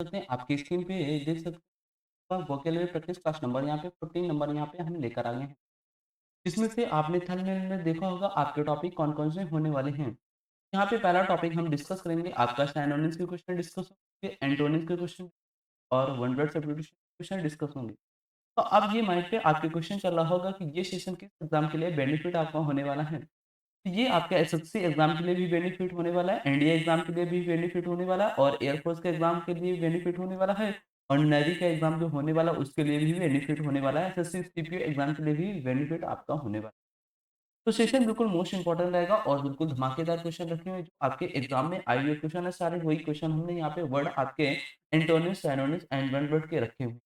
सकते हैं आपकी स्क्रीन पे देख सकते हैं वोकेबलरी प्रैक्टिस क्लास नंबर यहाँ पे 14 नंबर यहाँ पे हम लेकर आ गए हैं। इसमें से आपने थंबनेल में देखा होगा आपके टॉपिक कौन-कौन से होने वाले हैं। यहाँ पे पहला टॉपिक हम डिस्कस करेंगे आपका सिनोनिम्स के क्वेश्चन डिस्कस होंगे, एंटोनिम्स के क्वेश्चन और one word substitution question discuss होंगे। तो अब ये माइंड पे आपके क्वेश्चन चल रहा होगा कि ये सेशन किस एग्जाम के लिए बेनिफिट आपका होने वाला है। तो ये आपका एसएससी एग्जाम के लिए भी बेनिफिट होने वाला है, एनडीए एग्जाम के लिए भी बेनिफिट होने वाला है और एयरफोर्स के एग्जाम के लिए बेनिफिट होने वाला है और नेवी का एग्जाम जो होने वाला है उसके लिए भी बेनिफिट होने वाला है। एसएससी सीपीओ एग्जाम के लिए भी बेनिफिट आपका होने वाला है। तो सेशन बिल्कुल मोस्ट इंपोर्टेंट रहेगा और बिल्कुल धमाकेदार क्वेश्चन रखे हुए हैं जो आपके एग्जाम में आई हुए क्वेश्चन है। सारे वही क्वेश्चन हमने यहाँ पे वर्ड आपके antonyms, synonyms and one word के रखे हुए हैं।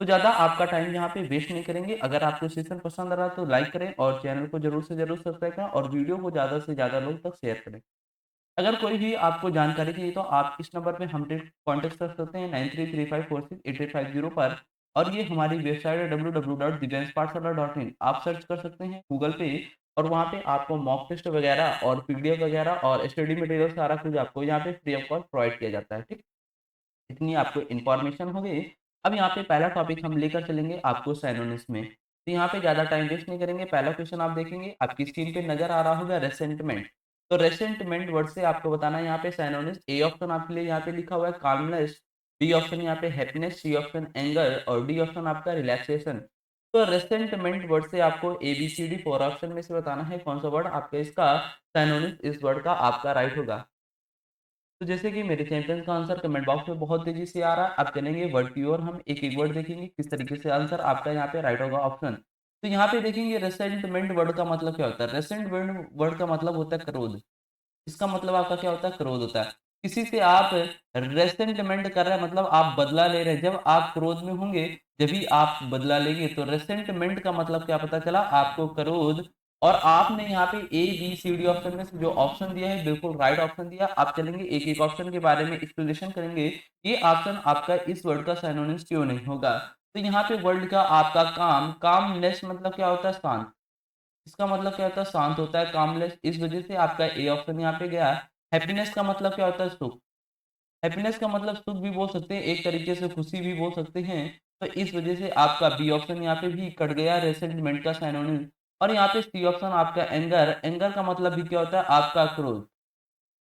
तो ज़्यादा आपका टाइम यहाँ पे वेस्ट नहीं करेंगे। अगर आपको सेशन पसंद आ रहा है तो लाइक करें और चैनल को ज़रूर से ज़रूर सब्सक्राइब करें और वीडियो को ज़्यादा से ज़्यादा लोग तक शेयर करें। अगर कोई भी आपको जानकारी चाहिए तो आप इस नंबर पे हमसे कॉन्टैक्ट कर सकते हैं 9335468850 पर और ये हमारी वेबसाइट है www.divyenspathshala.in। आप सर्च कर सकते हैं गूगल पे और वहाँ पे आपको मॉक टेस्ट वगैरह और पीडीएफ वगैरह और स्टडी मटेरियल सारा कुछ आपको यहाँ पे फ्री ऑफ कॉस्ट प्रोवाइड किया जाता है। ठीक, इतनी आपको इन्फॉर्मेशन हो गई। अब यहाँ पे पहला टॉपिक हम लेकर चलेंगे आपको सिनोनिम्स में। तो यहाँ पे ज़्यादा टाइम वेस्ट नहीं करेंगे। पहला क्वेश्चन आप देखेंगे, आपकी स्क्रीन पे नज़र आ रहा होगा रेसेंटमेंट। तो रेसेंटमेंट वर्ड से आपको बताना है यहाँ पे सिनोनिम्स। ए ऑप्शन आपके लिए यहाँ पे लिखा हुआ है काल्मनेस, बी ऑप्शन यहाँ पे हैप्पीनेस, सी ऑप्शन एंगर और डी ऑप्शन आपका रिलैक्सेशन। तो रेसेंटमेंट वर्ड से आपको A B C D 4 option में से बताना है कौन सा वर्ड आपका इसका सिनोनिम्स इस वर्ड का आपका राइट होगा। तो जैसे कि मेरे चैंपियन का आंसर कमेंट बॉक्स में बहुत तेजी से आ रहा है। अब चलेंगे वर्ड की ओर, हम एक एक वर्ड देखेंगे किस तरीके से आंसर आपका यहाँ पे राइट होगा ऑप्शन। तो यहाँ पे देखेंगे रेसेंटमेंट वर्ड का मतलब क्या होता है। रेसेंटमेंट वर्ड का मतलब होता है क्रोध। इसका मतलब आपका क्या होता है, क्रोध होता है। किसी से आप रेसेंटमेंट कर रहे हैं मतलब आप बदला ले रहे हैं। जब आप क्रोध में होंगे जब भी आप बदला लेंगे। तो रेसेंटमेंट का मतलब क्या पता चला आपको, क्रोध। और आपने यहाँ पे A B C D option में से जो ऑप्शन दिया है बिल्कुल राइट ऑप्शन दिया। आप चलेंगे एक एक ऑप्शन के बारे में एक्सप्लेनेशन करेंगे। ये ऑप्शन आपका इस वर्ड का सिनोनिम्स क्यों नहीं होगा। तो यहाँ पे वर्ड का आपका काम, कामनेस मतलब क्या होता है, शांत। इसका मतलब क्या होता है, शांत होता है, कामलेस। इस वजह से आपका ए ऑप्शन यहाँ पे गया। हैप्पीनेस का मतलब क्या होता है, सुख। हैप्पीनेस का मतलब सुख भी बोल सकते हैं, एक तरीके से खुशी भी बोल सकते हैं। तो इस वजह से आपका बी ऑप्शन यहाँ पे भी कट गया, रेसेंटमेंट का सिनोनिम। और यहाँ पे सी ऑप्शन आपका एंगर। एंगर का मतलब भी क्या होता है, आपका क्रोध।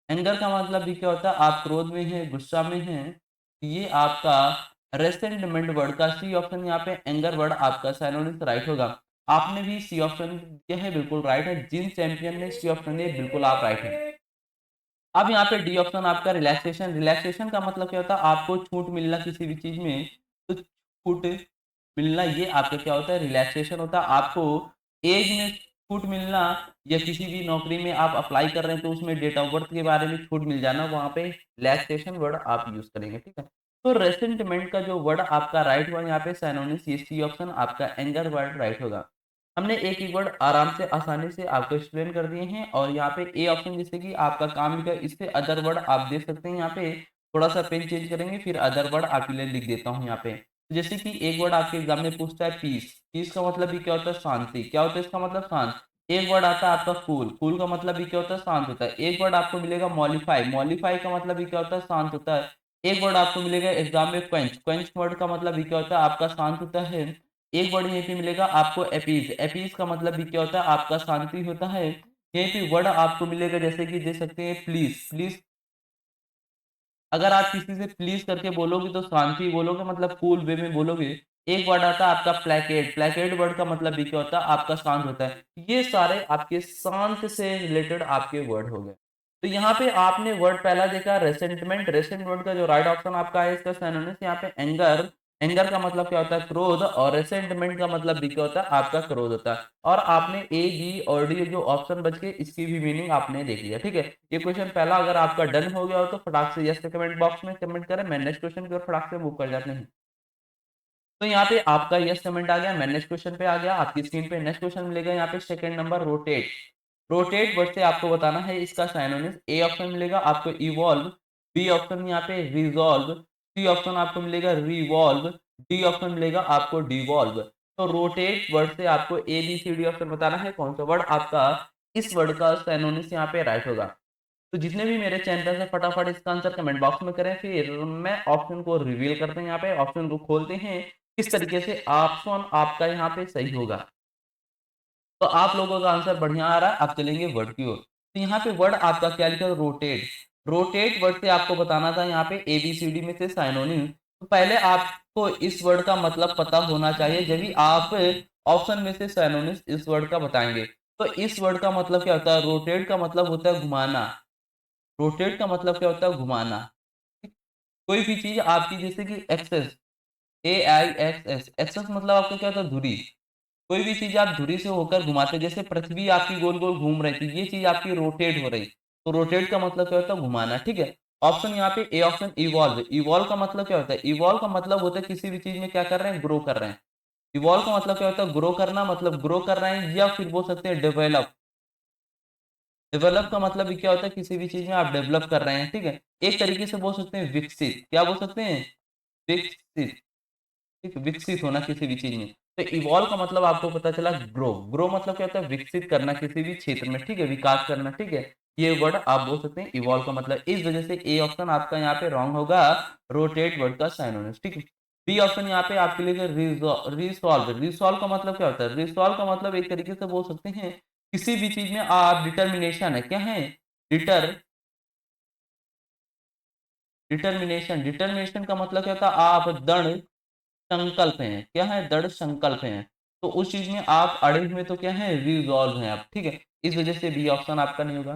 एंगर का मतलब भी क्या होता है, आप क्रोध में हैं, गुस्सा में हैं। ये आपका रेसेंटमेंट वर्ड का सी ऑप्शन यहाँ पे एंगर वर्ड आपका सिनोनिम राइट होगा। आपने भी सी ऑप्शन दिया है, बिल्कुल राइट है। जिन चैंपियन ने सी ऑप्शन दिया बिल्कुल आप राइट है। अब यहाँ पे डी ऑप्शन आपका रिलैक्सेशन। रिलैक्सेशन का मतलब क्या होता है, आपको छूट मिलना किसी भी चीज में। तो छूट मिलना ये आपका क्या होता है, रिलैक्सेशन होता है। आपको एज में छूट मिलना या किसी भी नौकरी में आप अप्लाई कर रहे हैं तो उसमें डेट ऑफ बर्थ के बारे में छूट मिल जाना, वहाँ पे रिलैक्सेशन वर्ड आप यूज करेंगे। ठीक है, तो रेसेंटमेंट का जो वर्ड आपका राइट हुआ यहाँ पे सिनोनिम्स, ये सी ऑप्शन आपका एंगर वर्ड राइट होगा। हमने एक एक वर्ड आराम से आसानी से आपको एक्सप्लेन कर दिए हैं। और यहाँ पे ए ऑप्शन जैसे कि आपका काम लिखा है, इससे अदर वर्ड आप देख सकते हैं। यहाँ पे थोड़ा सा पेन चेंज करेंगे फिर अदर वर्ड आपके लिए लिख देता हूँ यहाँ पे। जैसे कि एक वर्ड आपके एग्जाम में पूछता है पीस। पीस का मतलब भी क्या होता है, शांति। क्या होता है इसका मतलब, शांत। एक वर्ड आता है आपका कूल। कूल का मतलब भी क्या होता है, शांत होता है। एक वर्ड आपको मिलेगा मॉलिफाई। मॉलिफाई का मतलब भी क्या होता है, शांत होता है। एक वर्ड आपको मिलेगा एग्जाम में क्वेंच। क्वेंच वर्ड का मतलब भी क्या होता है, आपका शांत होता है। एक वर्ड यहीं पे मिलेगा आपको एपीज। एपीज का मतलब भी क्या होता है, आपका शांति होता है। यहीं पे वर्ड आपको मिलेगा जैसे कि दे सकते हैं प्लीज। प्लीज अगर आप किसी से प्लीज करके बोलोगे तो शांति बोलोगे, मतलब कूल वे में बोलोगे। एक वर्ड आता है आपका प्लेकेट। प्लेकेट वर्ड का मतलब भी क्या होता है, आपका शांत होता है। ये सारे आपके शांत से रिलेटेड आपके वर्ड हो गए। तो यहाँ पे आपने वर्ड पहला देखा रेसेंटमेंट। रेसेंट वर्ड का जो राइट ऑप्शन आपका है इसका सिनोनिम्स यहाँ पे एंगर। एंगर का मतलब क्या होता है, क्रोध। और रेसेंटमेंट का मतलब भी क्या होता है, आपका क्रोध होता है। और आपने ए बी और डी जो ऑप्शन बच गए इसकी भी मीनिंग आपने देख लिया। ठीक है, ये क्वेश्चन पहला अगर आपका डन हो गया हो तो फटाक से यस से कमेंट बॉक्स में कमेंट करें। मैं नेक्स्ट क्वेश्चन की ओर फटाक से मूव कर जाते हैं। तो यहाँ पे आपका यस कमेंट आ गया, मैं नेक्स्ट क्वेश्चन पे आ गया। आपकी स्क्रीन पे नेक्स्ट क्वेश्चन मिलेगा यहाँ पे second number, rotate. Rotate word से आपको बताना है इसका सिनोनिम्स। ए ऑप्शन मिलेगा आपको इवॉल्व। बी ऑप्शन यहाँ पे रिजॉल्व। सी ऑप्शन आपको मिलेगा रिवॉल्व। डी ऑप्शन मिलेगा आपको डिवॉल्व। तो रोटेट वर्ड से आपको A B C D option बताना है कौन सा वर्ड आपका इस वर्ड का सिनोनिम्स यहाँ पे राइट होगा। तो जितने भी मेरे चैनल है फटाफट इसका आंसर कमेंट बॉक्स में करें, फिर मैं ऑप्शन को रिवील करते हैं। यहाँ पे ऑप्शन को खोलते हैं किस तरीके से ऑप्शन आपका यहाँ पे सही होगा। तो आप लोगों का आंसर बढ़िया आ रहा है। अब चलेंगे वर्ड की ओर। तो यहाँ पे वर्ड आपका क्या लिखा है, रोटेट। रोटेट वर्ड से आपको बताना था यहाँ पे एबीसीडी में से साइनोनिम। तो पहले आपको इस वर्ड का मतलब पता होना चाहिए, जब भी आप ऑप्शन में से साइनोनिम इस वर्ड का बताएंगे। तो इस वर्ड का मतलब क्या होता है, रोटेट का मतलब होता है घुमाना। रोटेट का मतलब क्या होता है, घुमाना। कोई भी चीज आपकी जैसे कि एक्सेस, AIXS, एक्सेस मतलब आपका क्या होता है, धुरी। कोई भी चीज आप धुरी से होकर घुमाते, जैसे पृथ्वी आपकी गोल गोल घूम रही थी, ये चीज आपकी रोटेट हो रही। तो रोटेट का मतलब क्या होता है, घुमाना। ठीक है। ऑप्शन यहाँ पे ए ऑप्शन इवॉल्व। इवॉल्व का मतलब क्या होता है, इवॉल्व का मतलब होता है किसी भी चीज में क्या कर रहे हैं, ग्रो कर रहे हैं। इवॉल्व का मतलब क्या होता है, ग्रो करना, मतलब ग्रो कर रहे हैं, या फिर बोल सकते हैं डेवलप। डेवलप का मतलब भी क्या होता है, किसी भी चीज में आप डेवलप कर रहे हैं। ठीक है। एक तरीके से बोल सकते हैं विकसित। क्या बोल सकते हैं, विकसित। ठीक, विकसित होना किसी भी चीज में। तो इवॉल्व का मतलब आपको पता चला ग्रो। ग्रो मतलब क्या होता है, विकसित करना किसी भी क्षेत्र में। ठीक है, विकास करना। ठीक है, ये वर्ड आप बोल सकते हैं इवॉल्व का मतलब। इस वजह से ए ऑप्शन आपका यहाँ पे रॉन्ग होगा, रोटेट वर्ड का साइनोनिम्स। ठीक है। बी ऑप्शन यहाँ पे आपके लिए रिसॉल्व। रिसॉल्व का मतलब क्या होता है, रिसॉल्व का मतलब एक तरीके से बोल सकते हैं किसी भी चीज में आप डिटर्मिनेशन है, क्या है, डिटर डिटर्मिनेशन। डिटर्मिनेशन का मतलब क्या होता है, आप दृढ़ संकल्प हैं, क्या है, दृढ़ संकल्प हैं। तो उस चीज में आप अड़े हुए तो क्या है, रिजॉल्व हैं आप। ठीक है, इस वजह से बी ऑप्शन आपका नहीं होगा।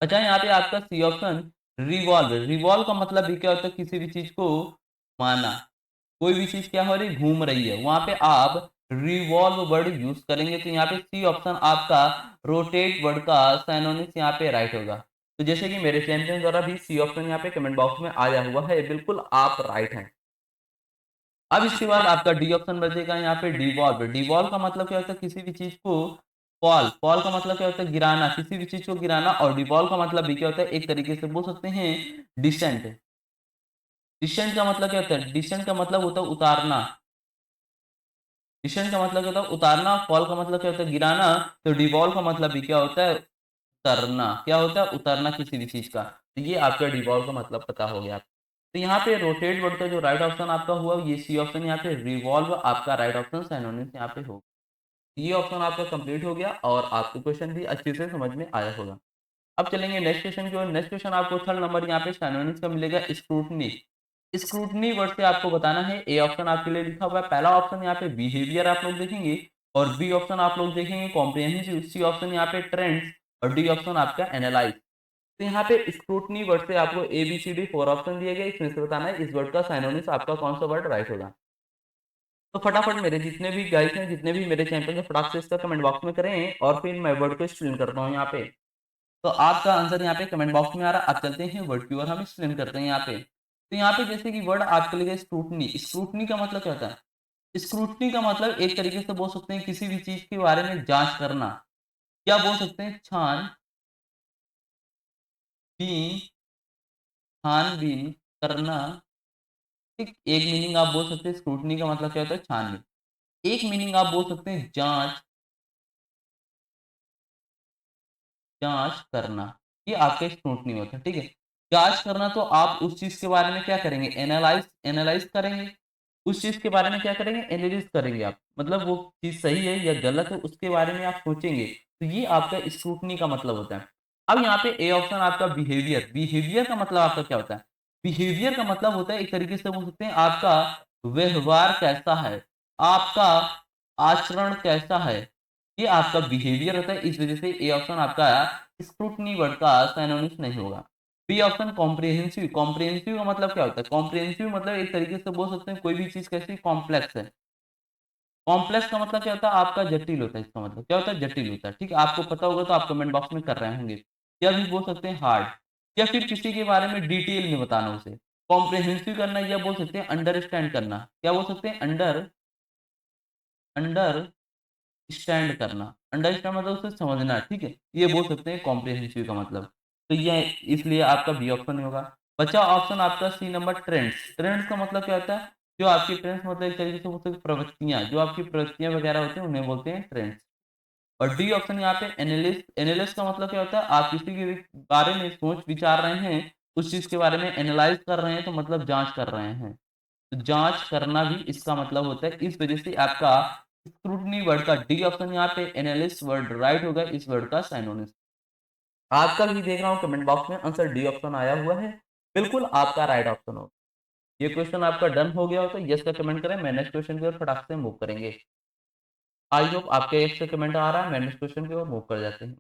अच्छा, यहाँ पे आपका सी ऑप्शन रिवॉल्व। रिवॉल्व का मतलब भी क्या होता है, किसी भी चीज को माना। कोई भी चीज क्या हो रही, घूम रही है, वहां पे आप रिवॉल्व वर्ड यूज करेंगे। तो यहाँ पे सी ऑप्शन आपका रोटेट वर्ड का साइनोनिम्स यहाँ पे राइट होगा। तो जैसे कि मेरे चैंपियन द्वारा भी सी ऑप्शन यहाँ पे कमेंट बॉक्स में आया हुआ है, बिल्कुल आप राइट हैं। अब इसके बाद आपका डी ऑप्शन बचेगा यहाँ पे डिवॉल्व। डिवॉल्व का मतलब क्या होता है, किसी भी चीज को फॉल। फॉल का मतलब क्या होता है, गिराना, किसी भी चीज को गिराना। और डिवॉल्व का मतलब भी क्या होता है, एक तरीके से बोल सकते हैं डिसेंट। डिसेंट का मतलब क्या होता है, डिसेंट का मतलब होता है उतारना। डिसेंट का मतलब क्या होता है, उतारना। फॉल का मतलब क्या होता है, गिराना। तो डिवॉल्व का मतलब भी क्या होता है, उतरना। क्या होता है, उतरना किसी भी चीज का। तो ये आपका डिवॉल्व का मतलब पता हो गया। तो यहाँ पे रोटेट वर्ड का जो राइट ऑप्शन आपका हुआ, ये सी ऑप्शन। यहाँ पे रिवॉल्व आपका राइट ऑप्शन साइनोनिम्स यहाँ पे होगा। ये ऑप्शन आपका कंप्लीट हो गया और आपको क्वेश्चन भी अच्छे से समझ में आया होगा। अब चलेंगे नेक्स्ट क्वेश्चन की ओर। नेक्स्ट क्वेश्चन आपको थर्ड नंबर यहाँ पे साइनोनिम्स का मिलेगा, स्क्रूटनी। स्क्रूटनी वर्ड से आपको बताना है। ए ऑप्शन आपके लिए लिखा हुआ है। पहला ऑप्शन यहाँ पे बिहेवियर आप लोग देखेंगे, और बी ऑप्शन आप लोग देखेंगे कॉम्प्रिहेंसिव। सी ऑप्शन यहाँ पे ट्रेंड्स, और डी ऑप्शन आपका एनालाइज। तो यहाँ पे स्क्रूटनी वर्ड से आपको A B C D 4 option दिए गए, इसमें से बताना है इस वर्ड का साइनोनिम्स आपका कौन सा वर्ड राइट होगा। तो फटाफट मेरे जितने भी गाइस हैं, जितने भी मेरे चैंपियन हैं, फटाक से इसका कमेंट बॉक्स में करें, और फिर मैं वर्ड को एक्सप्लेन करता हूँ यहाँ पे। तो आपका आंसर यहाँ पे कमेंट बॉक्स में आ रहा है। अब चलते हैं वर्ड की ओर, हम एक्सप्लेन करते हैं यहाँ पे। तो यहाँ पे जैसे कि वर्ड आपके लिए स्क्रूटनी। स्क्रूटनी का मतलब क्या होता है, स्क्रूटनी का मतलब एक तरीके से बोल सकते हैं किसी भी चीज के बारे में जांच करना। क्या बोल सकते हैं, बीन छानबीन करना। ठीक, एक मीनिंग आप बोल सकते हैं स्क्रूटनी का मतलब क्या होता है, छानबीन। एक मीनिंग आप बोल सकते हैं जांच, जांच करना। ये आपका स्क्रूटनी होता है। ठीक है, जांच करना तो आप उस चीज के बारे में क्या करेंगे, एनालाइज, एनालाइज करेंगे। उस चीज के बारे में क्या करेंगे, एनालिसिस करेंगे आप। मतलब वो चीज सही है या गलत है, उसके बारे में आप सोचेंगे। तो ये आपका स्क्रूटनी का मतलब होता है। अब यहाँ पे ए ऑप्शन आपका बिहेवियर। बिहेवियर का मतलब आपका क्या होता है, बिहेवियर का मतलब होता है एक तरीके से बोल सकते हैं आपका व्यवहार कैसा है, आपका आचरण कैसा है। ये आपका बिहेवियर होता है। इस वजह से ए ऑप्शन आपका स्क्रूटनी वर्ड का सिनोनिम्स नहीं होगा। B option comprehensive. कॉम्प्रिहेंसिव का मतलब क्या होता है, कॉम्प्रिहेंसिव मतलब एक तरीके से बोल सकते हैं कोई भी चीज कैसी कॉम्प्लेक्स है। कॉम्प्लेक्स का मतलब क्या होता है, आपका जटिल होता है। इसका मतलब क्या होता है, जटिल होता है। ठीक है, आपको पता होगा तो आप कमेंट बॉक्स में कर रहे होंगे। या भी बोल सकते हैं हार्ड, या फिर किसी के बारे में डिटेल में बताना उसे। कॉम्प्रिहेंसिव करना, या बोल सकते हैं अंडरस्टैंड करना। क्या बोल सकते हैं, अंडर अंडर स्टैंड करना। अंडरस्टैंड मतलब उसे समझना। ठीक है, ये बोल सकते हैं कॉम्प्रिहेंसिव का मतलब। तो ये इसलिए आपका बी ऑप्शन होगा। बचा ऑप्शन आपका सी नंबर ट्रेंड्स। ट्रेंड्स का मतलब क्या होता है, जो आपकी ट्रेंड्स मतलब एक तरीके से बोल सकते हैं प्रवृत्तियां, जो आपकी प्रवृत्तियां वगैरह होती हैं उन्हें बोलते हैं ट्रेंड्स। और डी ऑप्शन यहाँ पे एनालिस्ट। एनालिस्ट का मतलब क्या होता है, आप किसी के बारे में सोच विचार रहे हैं, उस चीज के बारे में एनालाइज कर रहे हैं, तो मतलब जांच कर रहे हैं। तो जांच करना भी इसका मतलब होता है। इस वजह से आपका स्क्रूटनी वर्ड का डी ऑप्शन यहाँ पे एनालिस्ट वर्ड राइट होगा इस वर्ड का साइनोनिम। आपका भी देख रहा हूँ कमेंट बॉक्स में आंसर डी ऑप्शन आया हुआ है, बिल्कुल आपका राइट ऑप्शन हो। ये क्वेश्चन आपका डन हो गया हो तो यस का कमेंट करें। मैं नेक्स्ट क्वेश्चन की ओर फटाक से मूव करेंगे। आई होप आपके एक से कमेंट आ रहा है, मैं नेक्स्ट क्वेश्चन की ओर मूव कर जाते हैं।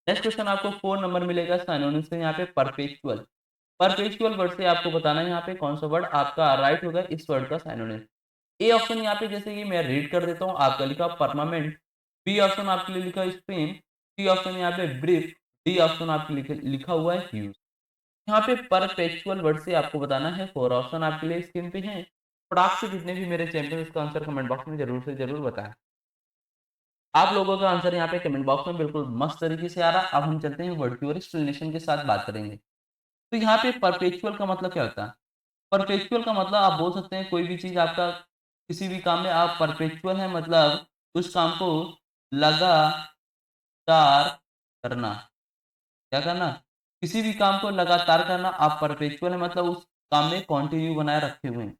नेक्स्ट क्वेश्चन आपको 4 नंबर मिलेगा साइनोनिम से यहाँ पे परपेचुअल। परपेचुअल वर्ड से आपको बताना है यहाँ पे कौन सा वर्ड आपका राइट होगा इस वर्ड का साइनोनिम। ए ऑप्शन यहाँ पे जैसे कि मैं रीड कर देता हूँ, आपका लिखा परमानेंट, बी ऑप्शन आपके लिए लिखा स्ट्रीम, सी ऑप्शन यहाँ पे ब्रीफ, डी ऑप्शन आपके लिखा हुआ है ह्यूज। यहाँ पे परपेचुअल वर्ड से आपको बताना है 4 ऑप्शन आपके लिए स्क्रीन पे हैं। फटाक से जितने भी मेरे चैंपियन इसका आंसर कमेंट बॉक्स में जरूर से जरूर बताएं। आप लोगों का आंसर यहाँ पे कमेंट बॉक्स में बिल्कुल मस्त तरीके से आ रहा है। अब हम चलते हैं वर्ड की ओर, एक्सप्लेनेशन के साथ बात करेंगे। तो यहाँ पे परपेचुअल का मतलब क्या होता है? परपेचुअल का मतलब आप बोल सकते हैं कोई भी चीज आपका किसी भी काम में आप परपेचुअल है, मतलब उस काम को लगातार करना। क्या करना? किसी भी काम को लगातार करना, आप परपेचुअल है मतलब उस काम में कंटिन्यू बनाए रखे हुए हैं।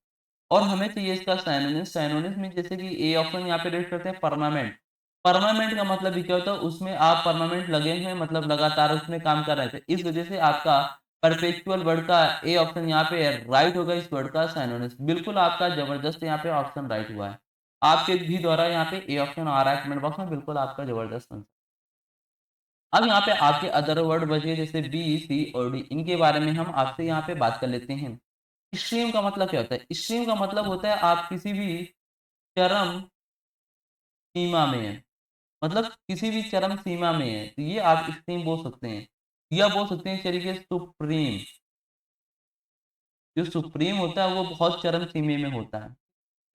और हमें चाहिए इसका साइनोनिम। साइनोनिम में जैसे कि ए ऑप्शन यहाँ पे रेट करते हैं परमानेंट। परमानेंट का मतलब भी क्या होता है, उसमें आप परमानेंट लगे हैं मतलब लगातार उसमें काम कर रहे थे। इस वजह से आपका परपेचुअल वर्ड का ए ऑप्शन यहाँ पे राइट होगा इस वर्ड का साइनोनिम। बिल्कुल आपका जबरदस्त यहाँ पे ऑप्शन राइट हुआ है। आपके भी द्वारा यहाँ पे ए ऑप्शन आ रहा है कमेंट बॉक्स में, बिल्कुल आपका जबरदस्त आंसर। अब यहाँ पे आपके अदर वर्ड बचे जैसे बी, सी और डी, इनके बारे में हम आपसे यहाँ पे बात कर लेते हैं। स्ट्रीम का मतलब क्या होता है? स्ट्रीम का मतलब होता है आप किसी भी चरम सीमा में है, मतलब किसी भी चरम सीमा में है, तो ये आप स्ट्रीम बोल सकते हैं। या बोल सकते हैं तरीके से सुप्रीम। जो सुप्रीम होता है वो बहुत चरम सीमे में होता है।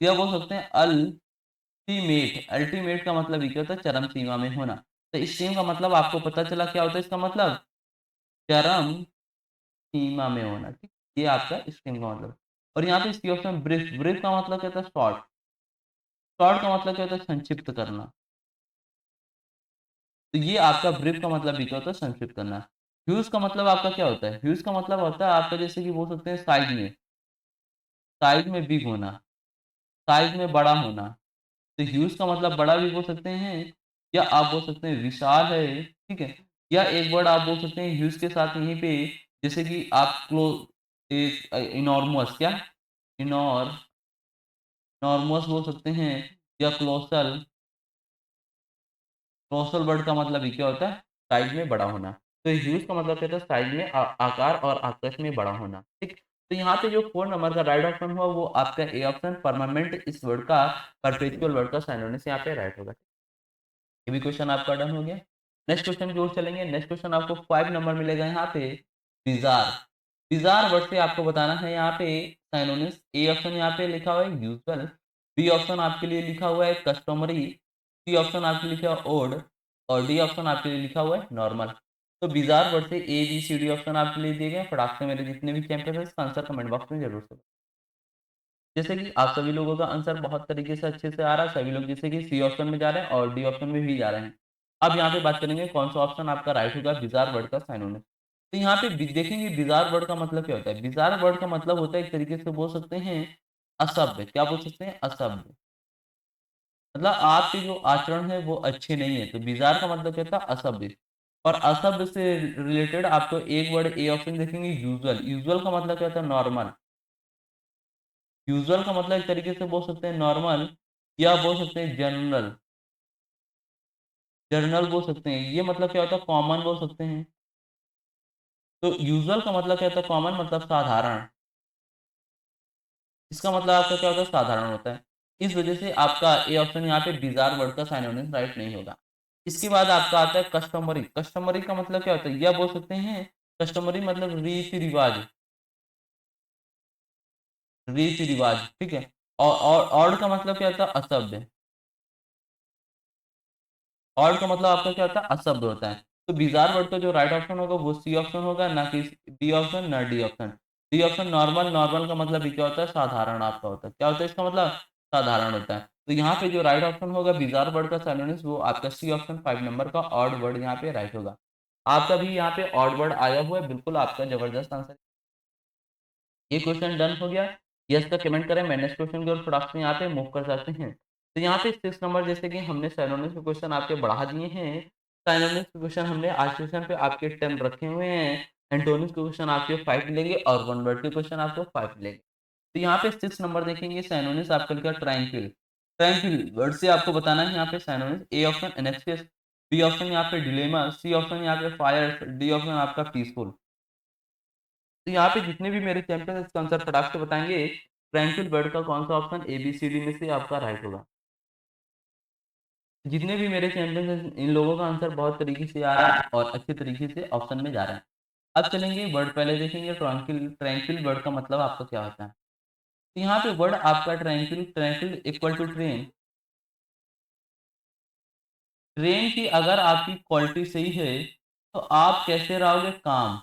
या बोल सकते हैं अल्टीमेट। अल्टीमेट का मतलब ये क्या होता है? चरम सीमा में होना। तो स्ट्रीम का मतलब आपको पता चला क्या होता है इसका मतलब? चरम सीमा में होना। ठीक, ये आपका स्ट्रीम का मतलब। और यहाँ पे इसकी ऑप्शन ब्रीफ। ब्रीफ का मतलब क्या होता है? शॉर्ट। शॉर्ट का मतलब क्या होता है? संक्षिप्त करना। तो ये आपका ब्रीफ का मतलब भी क्या होता है? संक्षिप्त करना। ह्यूज का मतलब आपका क्या होता है? ह्यूज का मतलब होता है आपका जैसे कि बोल सकते हैं साइज में बिग होना, साइज में बड़ा होना। तो ह्यूज का मतलब बड़ा भी बोल सकते हैं, या आप बोल सकते हैं विशाल है। ठीक है, या एक वर्ड आप बोल सकते हैं ह्यूज के साथ यहीं पे, जैसे कि आप इनॉर्मस, क्या इनॉर्मस बोल सकते हैं, या क्लोसल। क्लोसल वर्ड का मतलब ही क्या होता है? साइज में बड़ा होना। तो ह्यूज का मतलब क्या होता है? साइज में आकार और आकृति में बड़ा होना। ठीक, तो यहाँ पे जो 4 नंबर का राइट ऑप्शन हुआ वो आपका ए ऑप्शन परमानेंट इस वर्ड का परपेचुअल वर्ड का साइनोनिम यहाँ पे राइट होगा। ये भी क्वेश्चन आपका डन हो गया। नेक्स्ट क्वेश्चन की ओर चलेंगे। नेक्स्ट क्वेश्चन आपको 5 नंबर मिलेगा यहाँ पे बिजार। बिजार वर्ड से आपको बताना है यहाँ पे साइनोनिम्स। ए ऑप्शन यहाँ पे लिखा हुआ है यूजुअल, बी ऑप्शन आपके लिए लिखा हुआ है कस्टमरी, सी ऑप्शन आपके लिए लिखा हुआ है ओड, और डी ऑप्शन आपके लिए लिखा हुआ है नॉर्मल। तो बिजार वर्ड से A B C D option आपके लिए दिए गए। फटाक से मेरे जितने भी चैंपियन है इसका आंसर कमेंट बॉक्स में जरूर से। जैसे कि आप सभी लोगों का आंसर बहुत तरीके से अच्छे से आ रहा है, सभी लोग जैसे कि सी ऑप्शन में जा रहे हैं और डी ऑप्शन में भी जा रहे हैं। अब यहाँ पे बात करेंगे कौन सा ऑप्शन आपका राइट होगा बिजार वर्ड का साइनोनिम। तो यहाँ पे देखेंगे बिजार वर्ड का मतलब क्या होता है। बिजार वर्ड का मतलब होता है एक तरीके से बोल सकते हैं असभ्य। क्या बोल सकते हैं? असभ्य। मतलब आपके जो आचरण है वो अच्छे नहीं है, तो बिजार का मतलब क्या था? असभ्य। और असभ्य से रिलेटेड आपको एक वर्ड ए ऑप्शन देखेंगे यूजुअल। यूजुअल का मतलब क्या होता है? नॉर्मल। यूजुअल का मतलब एक तरीके से बोल सकते हैं नॉर्मल, या बोल सकते हैं जनरल। जनरल बोल सकते हैं, ये मतलब क्या होता है? कॉमन बोल सकते हैं। तो यूजुअल का मतलब क्या होता है? कॉमन मतलब साधारण। इसका मतलब आपका क्या होता है? साधारण होता है। इस वजह से आपका ए ऑप्शन यहाँ पे बिजार वर्ड का साइनोनिम राइट नहीं होगा। इसके बाद आपका आता है कस्टमरी। कस्टमरी का मतलब क्या होता है? यह बोल सकते हैं कस्टमरी मतलब रीति रिवाज। रीति रिवाज, ठीक है। और ऑड का मतलब क्या होता है? असभ्य। ऑड का मतलब आपका क्या होता है? असभ्य होता है। तो बिजार वर्ड का जो राइट ऑप्शन होगा वो सी ऑप्शन होगा, ना कि बी ऑप्शन ना D option. D option normal. Normal का मतलब ये क्या होता है? साधारण आपका होता है। क्या होता है इसका मतलब? साधारण होता है। तो यहाँ पे जो राइट ऑप्शन होगा बिज़ार वर्ड का सिनोनिम्स वो आपका सी ऑप्शन 5 नंबर का ऑड वर्ड यहाँ पे राइट होगा। आपका भी यहाँ पे ऑड वर्ड आया हुआ है, बिल्कुल आपका ज़बरदस्त आंसर। ये क्वेश्चन डन हो गया। यस का कमेंट करें, मैं नेक्स्ट क्वेश्चन की ओर फटाक से यहाँ पे मूव कर सकते हैं। तो यहाँ पे 6 नंबर जैसे कि हमने सिनोनिम्स के क्वेश्चन आपके बढ़ा दिए हैं। सिनोनिम्स के क्वेश्चन हमने आज सेशन पे आपके 10 रखे हुए हैं। एंटोनिम्स के क्वेश्चन आपके 5 मिलेंगे और वन वर्ड के क्वेश्चन आपको 5 मिलेंगे। तो यहाँ पे 6 नंबर देखेंगे सिनोनिम्स आपका लिखा ट्रैंक्विल। ट्रैंक्विल वर्ड से आपको बताना है यहाँ पे synonyms. A option anxious, B option यहाँ पे डिलेमा, सी ऑप्शन यहाँ पे फायर, डी ऑप्शन आपका पीसफुल। तो यहाँ पे जितने भी मेरे चैंपियन इसका आंसर फटाक से बताएँगे, ट्रैंक्विल बर्ड का कौन सा option A, B, C, D में से आपका राइट होगा। जितने भी मेरे चैंपियन हैं, इन लोगों का आंसर बहुत तरीके से आ रहा है और अच्छे तरीके से ऑप्शन में जा रहा है। अब चलेंगे वर्ड पहले देखेंगे ट्रैंक्विल। ट्रैंक्विल वर्ड का मतलब आपका क्या होता है? तो यहाँ पे वर्ड आपका tranquil, tranquil equal to train. Train की अगर आपकी क्वालिटी सही है, तो आप कैसे रहोगे? काम।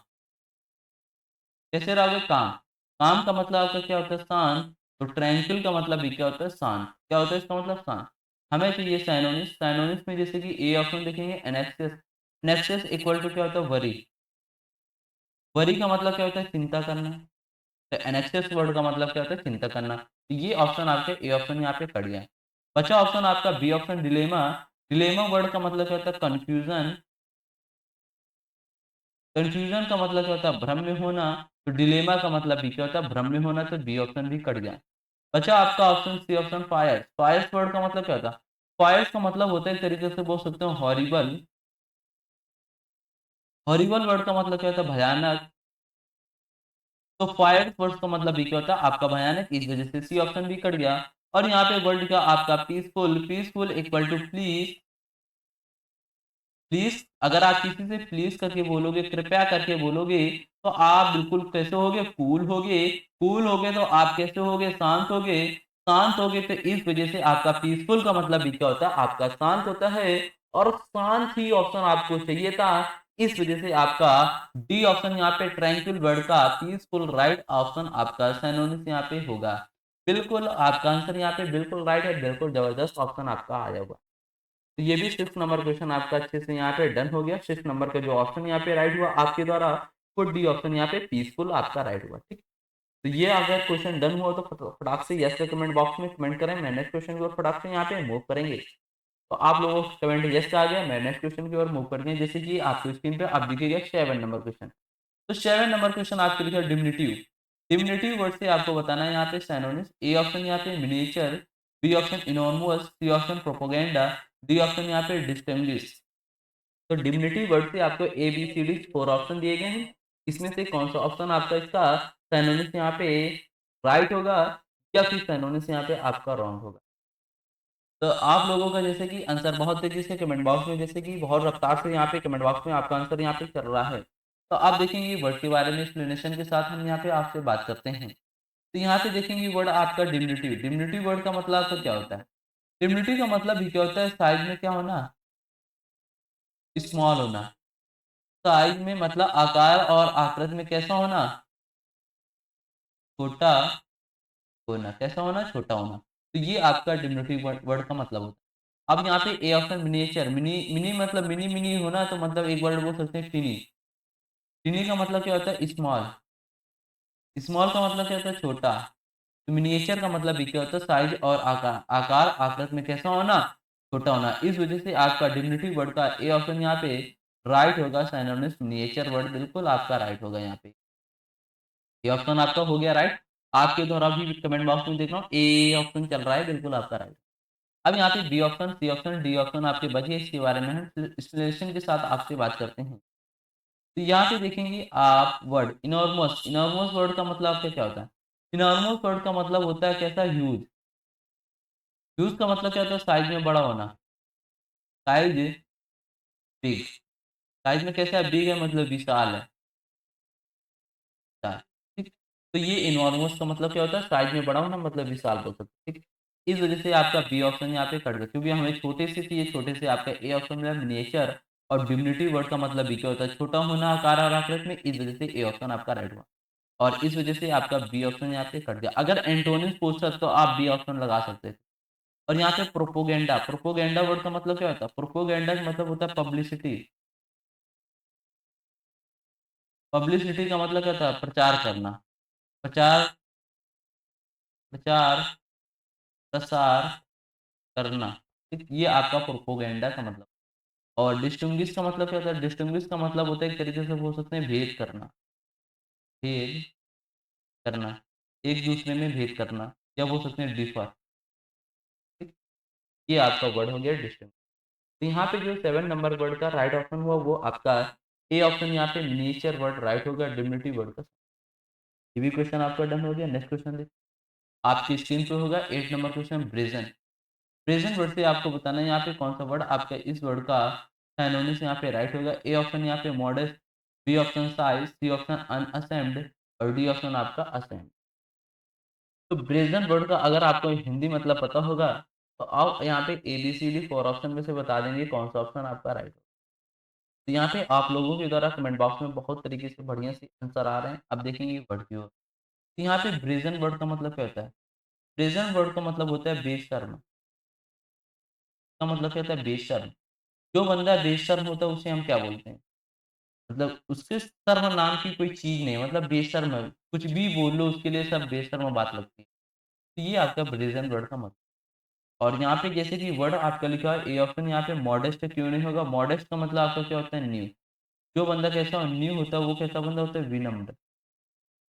कैसे रहोगे? काम। काम का मतलब आपका क्या होता है? शांत। तो ट्रैंक्विल का मतलब भी क्या होता है? शांत। क्या होता है इसका मतलब? शांत। हमें चाहिए साइनोनिम्स। साइनोनिम्स में जैसे कि ए ऑप्शन देखेंगे एनेक्सियस। एनेक्सियस इक्वल टू क्या होता है? वरी। वरी का मतलब क्या होता है? चिंता करना। तो एनेक्सियस वर्ड का मतलब क्या होता है? चिंता करना। तो ये ऑप्शन आपके ए ऑप्शन यहाँ पे कट गया। बचा ऑप्शन आपका B option dilemma. Dilemma word का मतलब क्या होता है? कन्फ्यूजन। कन्फ्यूजन का मतलब क्या होता है? भ्रम में होना। तो डिलेमा का मतलब भी क्या होता है? भ्रम में होना। तो बी ऑप्शन भी कट गया। बचा आपका option C option fire. Fires word का मतलब क्या होता है? फायर्स का मतलब होता है एक तरीके से बोल सकते हो हॉरिबल। हॉरिबल वर्ड का मतलब क्या होता है? भयानक। तो फायर्स वर्ड का मतलब भी क्या होता है? आपका भयानक। इस वजह से सी ऑप्शन भी कट गया। और यहाँ पे वर्ड का आपका peaceful. Peaceful equal to please. Please अगर आप किसी से प्लीज करके बोलोगे, कृपया करके बोलोगे, तो आप बिल्कुल कैसे होगे? कूल होगे। कूल होगे तो आप कैसे होगे? शांत होगे। शांत होगे तो इस वजह से आपका पीसफुल का मतलब भी क्या होता है? आपका शांत होता है। और शांत ही ऑप्शन आपको चाहिए था। इस वजह से आपका डी ऑप्शन यहाँ पे ट्रैंक्विल वर्ड का पीसफुल राइट ऑप्शन आपका सिनोनिम्स यहाँ पे होगा। बिल्कुल आपका आंसर यहाँ पे बिल्कुल राइट है। बिल्कुल जबरदस्त ऑप्शन आपका आया होगा। तो ये भी 6 नंबर क्वेश्चन आपका अच्छे से यहाँ पे डन हो गया। 6 नंबर का जो ऑप्शन यहाँ पे राइट हुआ आपके द्वारा, वो डी ऑप्शन यहाँ पे पीसफुल आपका राइट हुआ। ठीक। तो ये अगर क्वेश्चन डन हुआ तो फटाक से यस के कमेंट बॉक्स में कमेंट करें। मैं नेक्स्ट क्वेश्चन की ओर फटाक से यहाँ पे मूव करेंगे। तो आप लोगों का कमेंट यस आ गया, मैं नेक्स्ट क्वेश्चन की ओर मूव करते हैं। जैसे कि आपकी स्क्रीन पे आप दिखेगा 7 नंबर क्वेश्चन। तो 7 नंबर क्वेश्चन आपके लिखा डिमिनिटिव। डिमिनिटिव वर्ड से आपको बताना है यहाँ पे सिनोनिम्स। ए ऑप्शन यहाँ पे miniature, B option enormous, C option propaganda, D option यहाँ पे डिस्टिंग्विश। तो डिमिनिटिव वर्ड से आपको A B C D 4 option दिए गए हैं। इसमें से कौन सा ऑप्शन आपका इसका सिनोनिम्स यहाँ पे राइट होगा, या फिर सिनोनिम्स यहाँ पे आपका रॉन्ग होगा? तो आप लोगों का जैसे कि आंसर बहुत तेजी से कमेंट बॉक्स में, जैसे कि बहुत रफ्तार से यहाँ पे कमेंट बॉक्स में आपका आंसर यहाँ पे चल रहा है। तो आप देखेंगे वर्ड के बारे में एक्सप्लेनेशन के साथ हम यहाँ पे आपसे बात करते हैं। तो यहाँ पे देखेंगे वर्ड आपका डिमिनिटिव। डिमिनिटिव वर्ड का मतलब आपका क्या होता है? डिमिनिटिव का मतलब भी क्या होता है? साइज में क्या होना? स्मॉल होना। साइज में मतलब आकार और आकृति में कैसा होना? छोटा होना। कैसा होना? छोटा होना। तो ये आपका डिमिनिटिव वर्ड वर्ड का मतलब होता है। अब यहाँ पे A option miniature. Mini mini मतलब मिनी मिनी होना, तो मतलब एक वर्ड बोल सकते हैं टिनी। टिनी का मतलब क्या होता है? स्मॉल। स्मॉल का मतलब क्या होता है? छोटा। तो मिनिएचर का मतलब भी क्या होता है? साइज और आकार। आकार आकृति में कैसा होना? छोटा होना। इस वजह से आपका डिमिनिटिव वर्ड का ए ऑप्शन यहाँ पे राइट होगा। सिनोनिम्स मिनिएचर वर्ड बिल्कुल आपका राइट होगा यहाँ पे। ये ऑप्शन आपका हो गया राइट। आपके द्वारा भी कमेंट बॉक्स में देख रहा हूँ ए ऑप्शन चल रहा है, बिल्कुल आपका राइट। अब यहाँ पे B option, C option, D option आपके बचे, इसके बारे में हम एक्सप्लेनेशन के साथ आपसे बात करते हैं। तो यहाँ पे देखेंगे आप वर्ड इनॉर्मस। इनॉर्मस वर्ड का मतलब आपका क्या होता है? इनॉर्मस वर्ड का मतलब होता है कैसा? ह्यूज। ह्यूज का मतलब क्या होता है? साइज में बड़ा होना। Size big. साइज में कैसा है? बिग है मतलब विशाल है। विशाल। ठीक। तो ये इनॉर्मस का मतलब क्या होता है? साइज में बड़ा होना मतलब विशाल बोल सकते हैं। ठीक। इस वजह से आपका बी ऑप्शन यहाँ पे कट गया, क्योंकि हमें छोटे से चाहिए। छोटे से आपका ए ऑप्शन मिला मिनिएचर। और डिमिनिटिव वर्ड का मतलब भी क्या होता है? छोटा होना आकार और आकृति में। इस वजह से ए ऑप्शन आपका राइट हुआ। और इस वजह से आपका बी ऑप्शन यहाँ पे कट गया। अगर एंटोनिम्स पूछता तो आप बी ऑप्शन लगा सकते थे। और यहाँ पे प्रोपोगेंडा, प्रोपोगेंडा वर्ड का मतलब क्या होता है? प्रोपोगेंडा का मतलब होता है पब्लिसिटी। पब्लिसिटी का मतलब क्या होता है? प्रचार करना। प्रचार प्रचार, प्रसार करना। ठीक? ये आपका प्रोपोगेंडा का मतलब। और डिस्टिंग्विश का मतलब क्या होता है? डिस्टिंग्विश का मतलब होता है एक तरीके से बोल सकते हैं भेद करना। भेद करना, एक दूसरे में भेद करना या बोल सकते हैं डिफर। ठीक? ये आपका वर्ड हो गया डिस्टिंग्विश। तो यहाँ पे जो 7 नंबर वर्ड का राइट ऑप्शन हुआ वो आपका ए ऑप्शन यहाँ पे मिनिएचर वर्ड राइट होगा डिमिनिटिव वर्ड का। ये भी क्वेश्चन आपका डन हो गया। नेक्स्ट क्वेश्चन देखिए। आपकी स्क्रीन पे होगा 8 नंबर क्वेश्चन ब्रेज़न। ब्रेज़न वर्ड से आपको बताना है यहाँ पे कौन सा वर्ड आपका इस वर्ड का सिनोनिम्स यहाँ पे राइट होगा। ए ऑप्शन यहाँ पे modest, B option size, C option unassumed और डी ऑप्शन आपका असेम्ड। तो ब्रेज़न वर्ड का अगर आपको हिंदी मतलब पता होगा तो आप यहाँ पे एबीसीडी 4 ऑप्शन में से बता देंगे कौन सा ऑप्शन आपका राइट होगा। तो यहाँ पे आप लोगों के द्वारा कमेंट बॉक्स में बहुत तरीके से बढ़िया से आंसर आ रहे हैं। अब देखेंगे वर्ड की ओर। तो यहाँ पे ब्रेज़न वर्ड का मतलब क्या होता है? ब्रेज़न वर्ड का मतलब होता है बेशर्म। का मतलब क्या होता है? बेशर्म। जो बंदा बेशर्म होता है उसे हम क्या बोलते हैं? मतलब उसके शर्म नाम की कोई चीज़ नहीं है, मतलब बेशर्म है। कुछ भी बोल लो उसके लिए सब बेशर्म बात लगती है। तो ये आपका ब्रेज़न वर्ड का मतलब। और यहाँ पे जैसे कि वर्ड आपका लिखा है ए ऑप्शन यहाँ पे मॉडेस्ट क्यों नहीं होगा? मॉडेस्ट का मतलब आपका क्या होता है? न्यू। जो बंदा कैसा न्यू होता है वो कैसा बंदा होता है? विनम्र।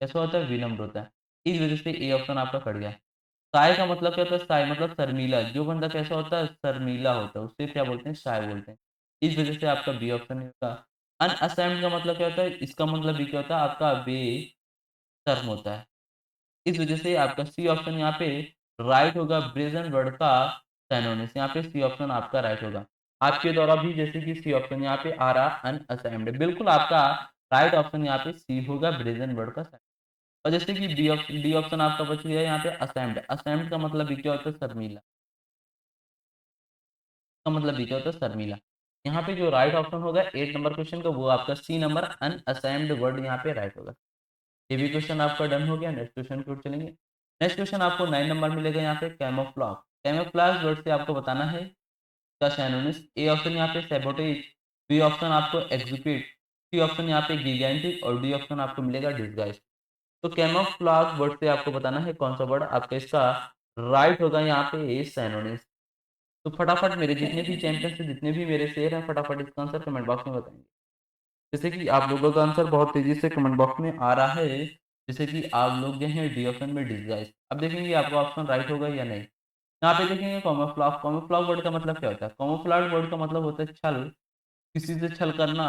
कैसा होता है? विनम्र होता है। इस वज़ह से ए ऑप्शन आपका कट गया। साय का मतलब क्या होता है? साय मतलब शर्मीला। जो बंदा कैसा होता है? शर्मीला होता है, उसे क्या बोलते हैं? शाय बोलते हैं। इस वज़ह से आपका बी ऑप्शन नहीं होगा। अनअसेम्ड का मतलब क्या होता है? इसका मतलब भी क्या होता है? आपका बेशर्म होता है। इस वज़ह से आपका सी ऑप्शन यहाँ पे राइट होगा। ब्रेज़न वर्ड का सिनोनिम्स यहाँ पे सी ऑप्शन आपका राइट होगा। आपके द्वारा भी जैसे कि सी ऑप्शन यहाँ पे आ रहा अनअसेम्ड, बिल्कुल आपका राइट ऑप्शन यहाँ पे सी होगा ब्रेज़न वर्ड का। और जैसे कि डी ऑप्शन आपका बच गया यहाँ पे असेम्ड। असेम्ड का मतलब भी क्या होता है? शर्मीला। का मतलब भी क्या होता है? शर्मीला। यहाँ पे जो राइट ऑप्शन होगा 8 नंबर क्वेश्चन का वो आपका सी नंबर अनअसेम्ड वर्ड यहाँ पे राइट होगा। ये भी क्वेश्चन आपका डन हो गया। नेक्स्ट क्वेश्चन की ओर चलेंगे। नेक्स्ट क्वेश्चन आपको 9 नंबर मिलेगा यहाँ पे कैमोफ्लेज। कैमोफ्लेज वर्ड से आपको बताना है इसका सिनोनिम्स। ए ऑप्शन यहाँ पे सैबोटेज, बी ऑप्शन आपको एग्जीक्यूट, सी ऑप्शन यहाँ पे गिगेंटिक और डी ऑप्शन आपको मिलेगा डिसगाइज। तो कैमोफ्लेज वर्ड से आपको बताना है कौन सा वर्ड आपका इसका राइट होगा यहाँ पे सिनोनिम्स। तो फटाफट मेरे जितने भी चैंपियंस हैं, जितने भी मेरे शेर हैं, फटाफट इसका आंसर कमेंट बॉक्स में बताएंगे। जैसे कि आप लोगों का आंसर बहुत तेजी से कमेंट बॉक्स में आ रहा है। जैसे कि आप लोग जो हैं डी ऑप्शन में डिसगाइज। अब देखेंगे आपका ऑप्शन राइट होगा या नहीं। यहाँ पे देखेंगे कैमोफ्लेज। कैमोफ्लेज वर्ड का मतलब क्या होता है? कैमोफ्लेज वर्ड का मतलब होता है छल। किसी से छल करना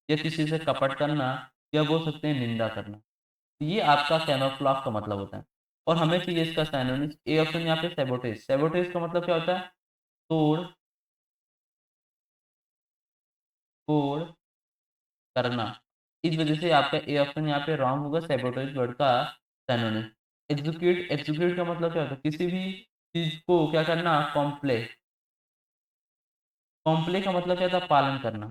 या किसी से कपट करना या बोल सकते हैं निंदा करना। ये आपका कैमोफ्लेज का मतलब होता है। और हमें चाहिए इसका सिनोनिम्स। ए ऑप्शन यहाँ पे सैबोटेज। सैबोटेज का मतलब क्या होता है? तोड़ फोड़ करना। इस वजह से आपका ए ऑप्शन यहाँ पे रॉन्ग होगा सैबोटेज वर्ड का सिनोनिम। एग्जीक्यूट। एग्जीक्यूट का मतलब क्या होता है? किसी भी चीज को क्या करना? कॉम्प्ले। कॉम्प्ले का मतलब क्या होता है? पालन करना।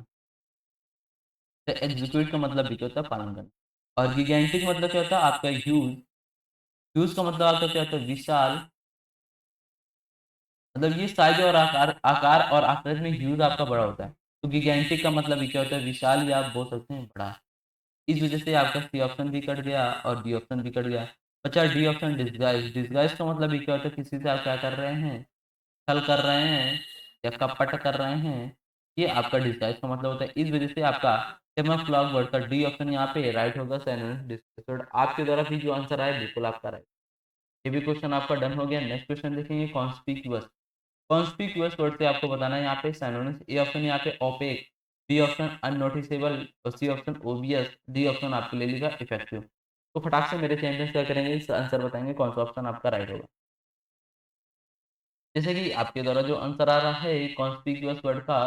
तो एग्जीक्यूट का मतलब भी क्या होता है? पालन करना। और गिगेंटिक मतलब क्या होता है? आपका ह्यूज। ह्यूज का मतलब आपका क्या होता है? विशाल। मतलब ये साइज और आकार आकार और आकृति में ह्यूज आपका बड़ा होता है। तो गिगेंटिक का मतलब भी क्या होता है? विशाल या आप बोल सकते हैं बड़ा। इस वजह से आपका सी ऑप्शन भी कट गया और डी ऑप्शन भी कट गया। अच्छा डी ऑप्शन डिसगाइज। डिसगाइज का मतलब ये क्या होता है? किसी से आप क्या कर रहे हैं? छल कर रहे हैं या कपट कर रहे हैं। ये आपका डिसगाइज का मतलब होता है। इस वजह से आपका कैमोफ्लेज वर्ड का डी ऑप्शन यहाँ पे राइट होगा सिनोनिम डिसगाइज। आपके द्वारा भी जो आंसर आया बिल्कुल आपका राइट। ये भी क्वेश्चन आपका डन हो गया। नेक्स्ट क्वेश्चन देखेंगे कॉन्स्पिक्यूअस। कॉन्स्पिक्यूअस वर्ड से आपको बताना है यहाँ पे सिनोनिम्स। ए ऑप्शन यहाँ पे ओपेक, बी ऑप्शन अननोटिसेबल और C option obvious, D option आपके ले लेगा इफेक्टिव। तो फटाक से मेरे चैंपियंस क्या करेंगे? इस आंसर बताएंगे कौन सा ऑप्शन आपका राइट होगा। जैसे कि आपके द्वारा जो आंसर आ रहा है कॉन्स्पिक्यूअस वर्ड का,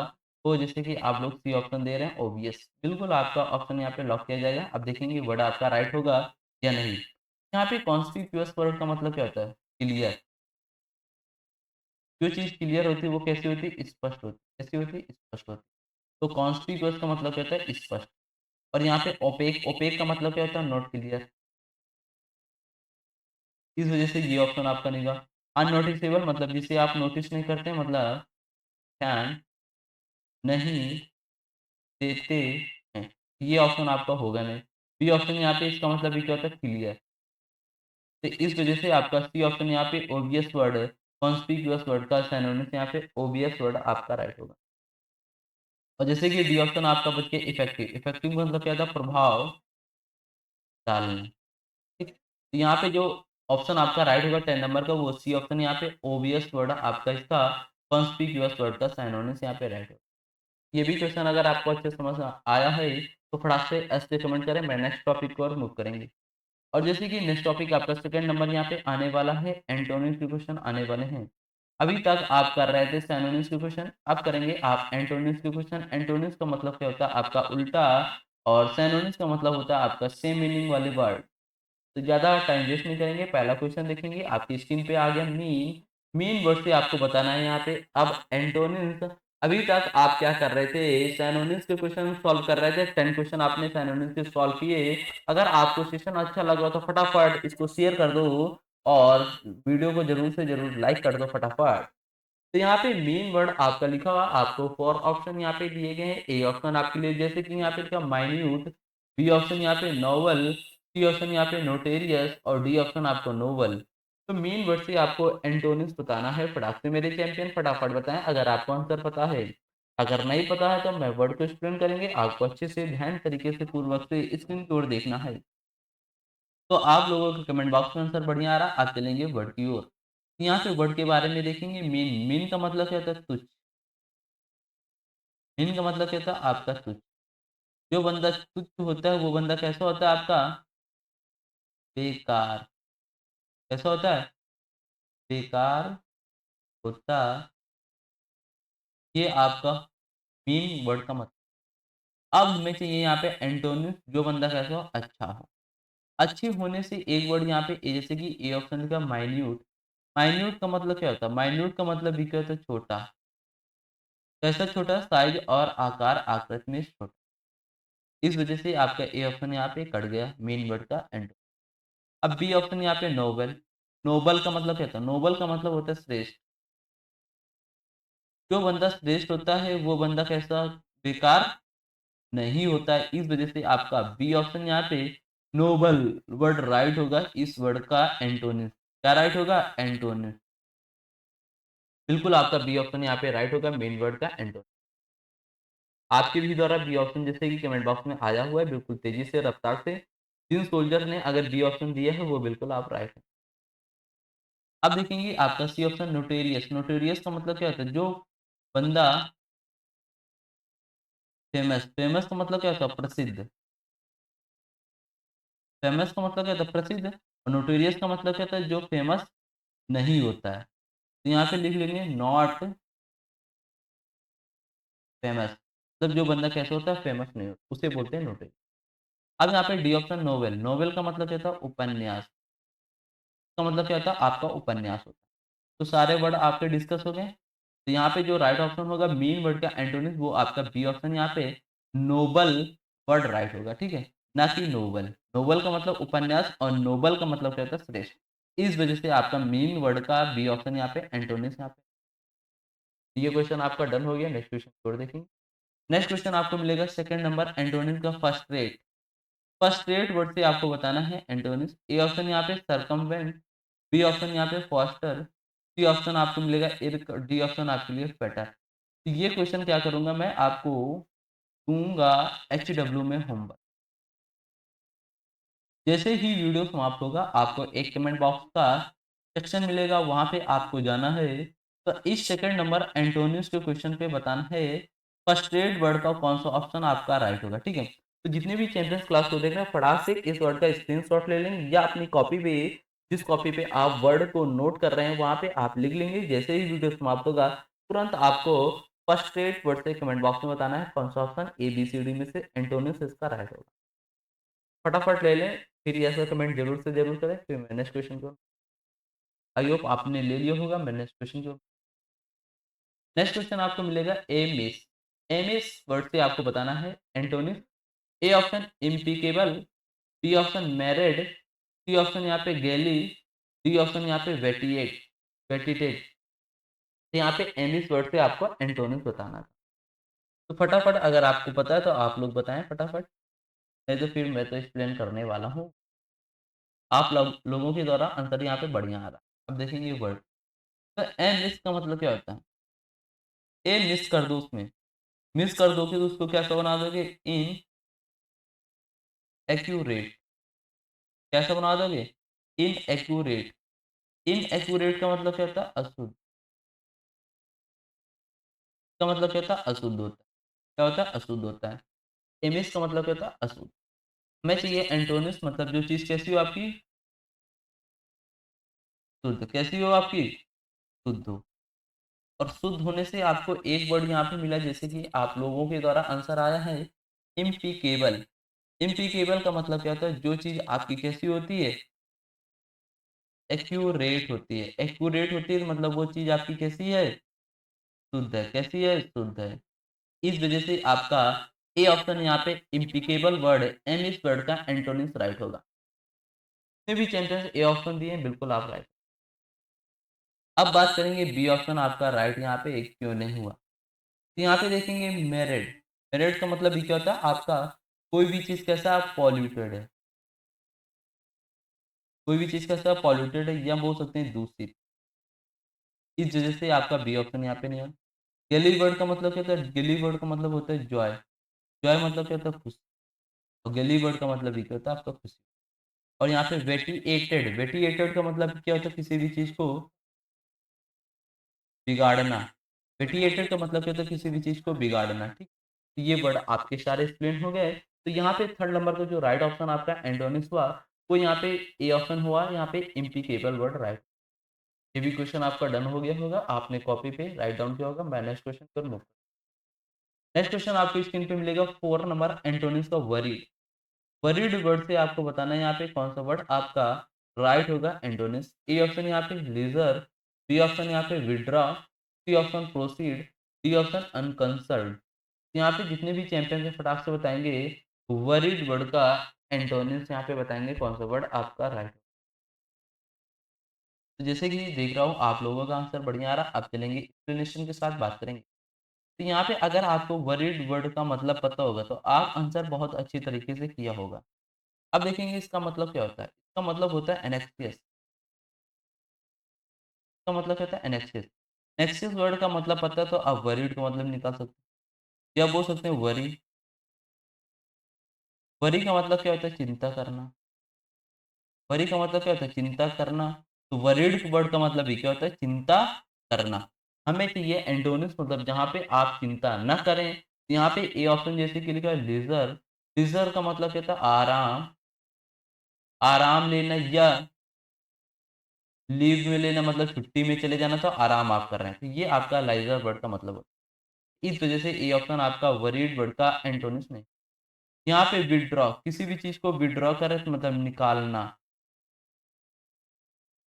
वो जैसे कि आप लोग सी ऑप्शन दे रहे हैं ओबियस। बिल्कुल आपका ऑप्शन यहाँ पे लॉक किया जाएगा। अब देखेंगे वर्ड आपका राइट होगा या नहीं। यहाँ पे कॉन्स्पिक्यूअस वर्ड का मतलब क्या होता है? क्लियर। जो चीज़ क्लियर होती है वो कैसी होती है? स्पष्ट होती है। कैसी होती है? स्पष्ट होती है। तो कॉन्स्पिक्यूअस का मतलब क्या होता है? स्पष्ट। और यहाँ पे ओपेक। ओपेक का मतलब क्या होता है? Not clear. इस वजह से ये ऑप्शन आपका नहीं होगा। अननोटिसेबल मतलब जिसे आप नोटिस नहीं करते, मतलब ध्यान नहीं देते हैं, ये ऑप्शन आपका होगा नहीं। बी ऑप्शन यहाँ पे इसका मतलब ये क्या होता है, क्लियर। तो इस वजह से आपका सी ऑप्शन यहाँ पे ओबियस वर्ड, कॉन्स्पिक्यूअस वर्ड का सिनोनिम्स यहाँ पे ओबियस वर्ड आपका राइट होगा। और जैसे कि डी ऑप्शन आपका बच के इफेक्टिव, इफेक्टिव मतलब क्या था, प्रभाव डालना। ठीक, तो यहाँ पे जो ऑप्शन आपका राइट होगा 10 नंबर का, वो सी ऑप्शन यहाँ पे ओबियस वर्ड आपका इसका कॉन्स्पिक्यूअस वर्ड का सिनोनिम्स यहाँ पे राइट होगा। ये भी क्वेश्चन अगर आपको अच्छे समझ आया है तो फटाक से एस से कमेंट करें, मैं नेक्स्ट टॉपिक को और मूव करेंगे। और जैसे कि नेक्स्ट टॉपिक आपका सेकंड नंबर यहाँ पे आने वाला है, एंटोनिम्स के क्वेश्चन आने वाले हैं। अभी तक आप कर रहे थे सिनोनिम्स के क्वेश्चन, अब करेंगे आप एंटोनिम्स के क्वेश्चन। एंटोनिम्स का मतलब क्या होता है, आपका उल्टा, और सिनोनिम्स का मतलब होता है आपका सेम मीनिंग वाले वर्ड। तो ज़्यादा टाइम वेस्ट नहीं करेंगे, पहला क्वेश्चन देखेंगे, आपकी स्क्रीन पे आ गया मीन। मीन वर्ड से आपको बताना है यहाँ पे। अब एंटोनिम्स, अभी तक आप क्या कर रहे थे, सिनोनिम्स के क्वेश्चन सॉल्व कर रहे थे। 10 क्वेश्चन आपने सिनोनिम्स के सॉल्व किए। अगर आपको सेशन अच्छा लगा तो फटाफट इसको शेयर कर दो और वीडियो को जरूर से जरूर लाइक कर दो फटाफट। तो यहाँ पे मेन वर्ड आपका लिखा हुआ, आपको 4 ऑप्शन यहाँ पे दिए गए हैं। ए ऑप्शन आपके लिए जैसे कि यहाँ पे लिखा माइन्यूट, बी ऑप्शन यहाँ पे नोवेल, सी ऑप्शन यहाँ पे नोटेरियस और डी ऑप्शन आपको नोवेल। तो मेन वर्ड से आपको एंटोनिम्स बताना है। फटाक से मेरे चैंपियन फटाफट बताएं अगर आपको आंसर पता है। अगर नहीं पता है तो मैं वर्ड को एक्सप्लेन करेंगे, आपको अच्छे से ध्यान तरीके से पूर्वक से स्क्रीन की ओर देखना है। तो आप लोगों के कमेंट बॉक्स में आंसर बढ़िया आ रहा, आप चलेंगे वर्ड की ओर। यहाँ पे वर्ड के बारे में देखेंगे। मीन, मीन का मतलब क्या होता है, तुच्छ। मीन का मतलब क्या होता है आपका तुच्छ। जो बंदा तुच्छ होता है वो बंदा कैसा होता है आपका, बेकार। कैसा होता है, बेकार होता। ये आपका मीन वर्ड का मतलब। अब हमें चाहिए यहाँ पे एंटोनिम, जो बंदा कैसा हो, अच्छा हो। अच्छे होने से एक वर्ड यहाँ पे जैसे कि ए ऑप्शन का माइन्यूट। माइन्यूट का मतलब क्या होता है, माइन्यूट का मतलब भी क्या होता है, छोटा। कैसा छोटा, साइज और आकार आकृति में छोटा। इस वजह से आपका ए ऑप्शन यहाँ पे कट गया मेन वर्ड का एंड। अब बी ऑप्शन यहाँ पे नोबल। नोबल का मतलब क्या था, नोबल का मतलब होता है श्रेष्ठ। जो बंदा श्रेष्ठ होता है वो बंदा कैसा, बेकार नहीं होता है। इस वजह से आपका बी ऑप्शन यहाँ पे नोबल वर्ड राइट होगा, इस वर्ड का एंटोनिम। क्या राइट होगा, एंटोनिम। बिल्कुल आपका बी ऑप्शन यहाँ पे राइट होगा, मेन वर्ड का एंटोनिम। आपके भी द्वारा बी ऑप्शन जैसे कि कमेंट बॉक्स में आया हुआ है, बिल्कुल तेजी से रफ्तार से जिन सोल्जर ने अगर बी ऑप्शन दिया है वो बिल्कुल आप राइट हैं। अब देखेंगे आपका सी ऑप्शन नोटेरियस। नोटेरियस का मतलब क्या होता है, जो बंदा फेमस। फेमस का मतलब क्या होता है, प्रसिद्ध। फेमस का मतलब क्या होता है, प्रसिद्ध। और नोटेरियस का मतलब क्या होता है, जो फेमस नहीं होता है। तो यहाँ पे लिख लेंगे नॉट फेमस, मतलब जो बंदा कैसे होता है, फेमस नहीं होता, उसे बोलते हैं नोटेरियस। अब यहाँ पे डी ऑप्शन नोवेल। नोवेल का मतलब क्या था, उपन्यास। का मतलब क्या होता है, आपका उपन्यास होता है। तो सारे वर्ड आपके डिस्कस हो गए। तो यहाँ पे जो राइट ऑप्शन होगा मेन वर्ड का एंटोनिम, वो आपका बी ऑप्शन यहाँ पे नोबल वर्ड राइट होगा, ठीक है, ना कि नोबल। नोबल का मतलब उपन्यास और नोबल का मतलब क्या होता है, श्रेष्ठ। इस वजह से आपका मेन वर्ड का बी ऑप्शन यहाँ पे एंटोनिम यहाँ पे। ये क्वेश्चन आपका डन हो गया। नेक्स्ट क्वेश्चन छोड़ देखेंगे। नेक्स्ट क्वेश्चन आपको मिलेगा सेकंड नंबर, एंटोनिम का first rate. First rate word से आपको बताना है एंटोनिम्स। ए ऑप्शन यहाँ पे सरकमवेंट, बी ऑप्शन यहाँ पे फॉस्टर, सी ऑप्शन आपको मिलेगा इर्क, डी ऑप्शन आपके लिए बेटर। तो ये क्वेश्चन क्या करूंगा मैं आपको दूंगा HW में होमवर्क। जैसे ही वीडियो समाप्त होगा आपको एक कमेंट बॉक्स का सेक्शन मिलेगा, वहां पे आपको जाना है। तो इस सेकंड नंबर एंटोनिम्स के क्वेश्चन पे बताना है फर्स्टेड वर्ड का कौन सा ऑप्शन आपका राइट होगा, ठीक है। तो जितने भी चैंपियंस क्लास को देख रहे हैं फटाक से इस वर्ड का स्क्रीनशॉट ले लेंगे, या अपनी कॉपी पे, जिस कॉपी पे आप वर्ड को नोट कर रहे हैं वहां पे आप लिख लेंगे। जैसे ही वीडियो समाप्त होगा तुरंत आपको फर्स्टेड वर्ड से कमेंट बॉक्स में बताना है कौन सा ऑप्शन ABCD में से एंटोनिम्स इसका राइट होगा। फटाफट ले लें, फिर ऐसा कमेंट जरूर से जरूर करें, फिर मैं नेक्स्ट क्वेश्चन को, आई होप आपने ले लिया होगा। मैं नेक्स्ट क्वेश्चन को, नेक्स्ट क्वेश्चन आपको मिलेगा एमिस। एमिस वर्ड से आपको बताना है antonym. A option impeccable, B option married, C option यहाँ पे गैली, डी ऑप्शन यहाँ पे वेटिएट। वेटिटेट। तो यहाँ पे एम इस वर्ड से आपको एंटोनिम्स बताना था। तो फटाफट अगर आपको पता है तो आप लोग बताएँ फटाफट, नहीं तो फिर मैं तो एक्सप्लेन करने वाला हूँ। आप लोगों के द्वारा आंसर यहाँ पे बढ़िया आ रहा है। अब देखेंगे ये वर्ड, तो ए मिस का मतलब क्या होता है? ए मिस कर दो उसमें, मिस कर दोगे तो उसको कैसा बना दोगे? इन एक्यूरेट। कैसा बना दोगे? इनएक्यूरेट। इनएक्यूरेट का मतलब क्या होता है? अशुद्ध। का मतलब क्या होता है? अशुद्ध होता है। क्या होता है? अशुद्ध होता है। एमिस का मतलब क्या होता है? अशुद्ध। हमें चाहिए एंटोनिम्स, मतलब जो चीज़ कैसी हो आपकी? शुद्ध। कैसी हो आपकी? शुद्ध हो। और शुद्ध होने से आपको एक वर्ड यहाँ पे मिला, जैसे कि आप लोगों के द्वारा आंसर आया है इम्पीकेबल। इम्पीकेबल का मतलब क्या होता है? जो चीज़ आपकी कैसी होती है? एक्यूरेट होती है। एक्यूरेट होती है, तो मतलब वो चीज़ आपकी कैसी है? शुद्ध है। कैसी है? शुद्ध है। इस वजह से आपका ए ऑप्शन यहाँ पे इम्पीकेबल वर्ड है, एम इस वर्ड का एंटोनिम्स राइट होगा। जितने भी चैंपियंस ए ऑप्शन दिए हैं, बिल्कुल आप राइट। अब बात करेंगे बी ऑप्शन आपका राइट यहाँ पे क्यों नहीं हुआ। तो यहाँ पे देखेंगे मेरिड। मेरिड का मतलब ये क्या होता है? आपका कोई भी चीज़ कैसा पॉल्यूटेड है। कोई भी चीज़ कैसा पॉल्यूटेड है, या बोल सकते हैं दूषित। इस वजह से आपका बी ऑप्शन यहाँ पे नहीं है। गेली वर्ड का मतलब क्या होता है? गेली वर्ड का मतलब होता है जॉय। जॉय मतलब क्या होता है? खुशी। और गेली वर्ड का मतलब ये क्या होता है? आपका खुशी। और यहाँ पे वेटिएटेड। वेटिएटेड का मतलब क्या होता है? किसी भी चीज़ को बिगाड़ना। वेटिएटेड का मतलब क्या होता है? किसी भी चीज़ को बिगाड़ना, ठीक। तो ये वर्ड आपके सारे एक्सप्लेन हो गए। तो यहाँ पे थर्ड नंबर का जो राइट ऑप्शन आपका एंटोनिम्स हुआ, वो यहाँ पे ए ऑप्शन हुआ, यहाँ पे इम्पीकेबल वर्ड राइट। ये भी क्वेश्चन आपका डन हो गया होगा, आपने कॉपी पे राइट डाउन किया होगा। मैं नेक्स्ट क्वेश्चन कर लूँ। नेक्स्ट क्वेश्चन आपको स्क्रीन पे मिलेगा 4 नंबर एंटोनिम्स का वरीड। वरीड वर्ड से आपको बताना है यहाँ पे कौन सा वर्ड आपका राइट होगा एंटोनिम्स। ए ऑप्शन यहाँ पे लीजर, बी ऑप्शन यहाँ पे withdraw, C option proceed, D option unconcern. यहाँ पे जितने भी चैंपियन है फटाक से बताएंगे वरीड वर्ड का एंटोनिम्स, यहाँ पे बताएंगे कौन सा वर्ड आपका राइट। तो जैसे कि देख रहा हूँ आप लोगों का आंसर बढ़िया आ रहा, अब चलेंगे एक्सप्लेनेशन के साथ बात करेंगे। तो यहाँ पे अगर आपको वरीड वर्ड का मतलब पता होगा तो आप आंसर बहुत अच्छी तरीके से किया होगा। अब देखेंगे इसका मतलब क्या होता है। इसका मतलब होता है एनेक्सियस। इसका मतलब क्या होता है? एनेक्सियस। एनेक्सियस वर्ड का मतलब पता है तो आप वरीड का मतलब निकाल सकते हैं, या बोल सकते हैं वरी। वरी का मतलब क्या होता है? चिंता करना। वरी का मतलब क्या होता है? चिंता करना। तो वरीड वर्ड का मतलब ये क्या होता है? चिंता करना। हमें चाहिए एंटोनिम्स, मतलब जहाँ पे आप चिंता न करें। यहाँ पे ए ऑप्शन जैसे कि लिखा है लीजर। लीजर का मतलब क्या होता है? आराम। आराम लेना, या लीव में लेना, मतलब छुट्टी में चले जाना, तो आराम आप कर रहे हैं। तो ये आपका लीजर वर्ड का मतलब होता है। इस वजह से ए ऑप्शन आपका वरीड वर्ड का एंटोनिम्स नहीं। यहाँ पे विथड्रॉ, किसी भी चीज़ को विथड्रॉ करें तो मतलब निकालना।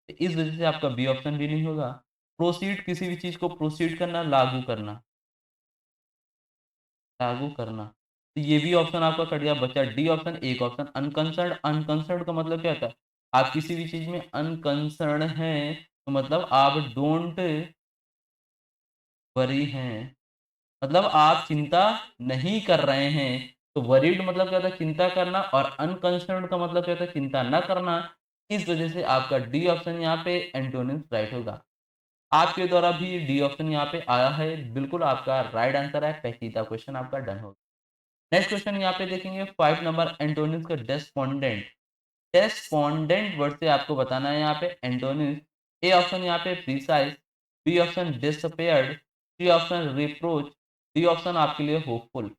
तो इस वजह से आपका बी ऑप्शन भी नहीं होगा। प्रोसीड, किसी भी चीज़ को प्रोसीड करना, लागू करना। लागू करना। तो ये भी ऑप्शन आपका कट गया, बचा डी ऑप्शन। एक ऑप्शन अनकंसर्न्ड। अनकंसर्न्ड का मतलब क्या होता है? आप किसी भी चीज़ में अनकंसर्न हैं, तो मतलब आप डोंट वरी हैं। मतलब आप चिंता नहीं कर रहे हैं। तो वरीड मतलब क्या होता है? चिंता करना। और अनकंसर्न्ड का मतलब क्या होता है? चिंता ना करना। इस वजह से आपका डी ऑप्शन यहाँ पे एंटोनिम्स राइट होगा। आपके द्वारा भी डी ऑप्शन यहाँ पे आया है, बिल्कुल आपका राइट आंसर है। पेचीदा क्वेश्चन आपका डन होगा। नेक्स्ट क्वेश्चन यहाँ पे देखेंगे 5 नंबर एंटोनिम्स का डेस्पोंडेंट। डेस्पोंडेंट वर्ड से आपको बताना है यहाँ पे एंटोनिम्स। ए ऑप्शन यहाँ पे precise, B option disappeared, C option reproach, D option आपके लिए होपफुल।